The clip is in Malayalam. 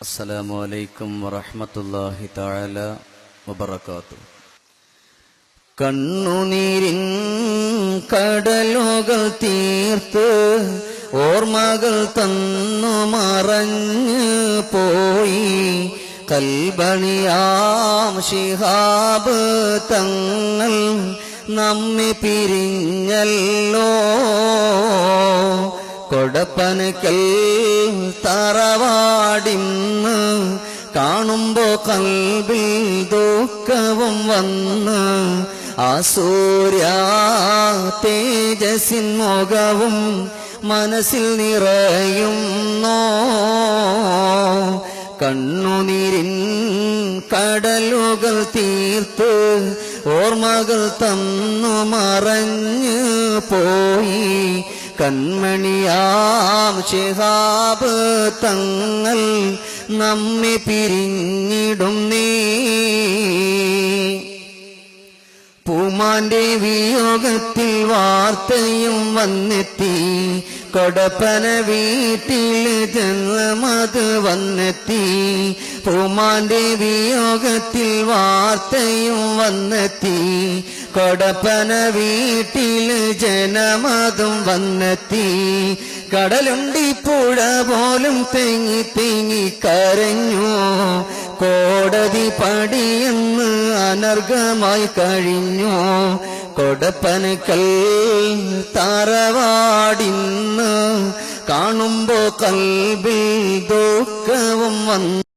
അസ്സലാമു അലൈക്കും വറഹ്മത്തുള്ളാഹി തആല വബറകാതുഹു. കണ്ണുനീരിൻ കടലുകൾ തീർത്ത് ഓർമ്മകൾ തന്നു മറഞ്ഞു പോയി കൽബണിയാം ശിഹാബ് തങ്ങൾ നമ്മെ പിരിഞ്ഞല്ലോ. കൊടപ്പനക്കൽ തറവാടിന്ന് കാണുമ്പോ കൽബിൽ ദുഃഖവും വന്ന് ആ സൂര്യ തേജസ്സിൻ മുഖവും മനസ്സിൽ നിറയുന്നോ. കണ്ണുനീരിൻ കടലുകൾ തീർത്ത് ഓർമ്മകൾ തന്നു മറഞ്ഞു പോയി കൺമണിയാം ശിഹാബ് തങ്ങൾ നമ്മെ പിരിഞ്ഞിടും നീ. പൂമാന്റെ വിയോഗത്തിൽ വാർത്തയും വന്നെത്തി, കൊടപ്പന വീട്ടിൽ ജന്മത് വന്നെത്തി. പൂമാന്റെ വിയോഗത്തിൽ വാർത്തയും വന്നെത്തി, കൊടപ്പന വീട്ടിൽ ജനമതും വന്നെത്തി. കടലുണ്ടി പുഴ പോലും തെങ്ങി തെങ്ങി കരഞ്ഞു, കോടതി പടിയെന്ന് അനർഘമായി കഴിഞ്ഞു. കൊടപ്പനക്കൽ തറവാടിന്ന് കാണുമ്പോ കൽബിൽ ദുഃഖവും വന്നു.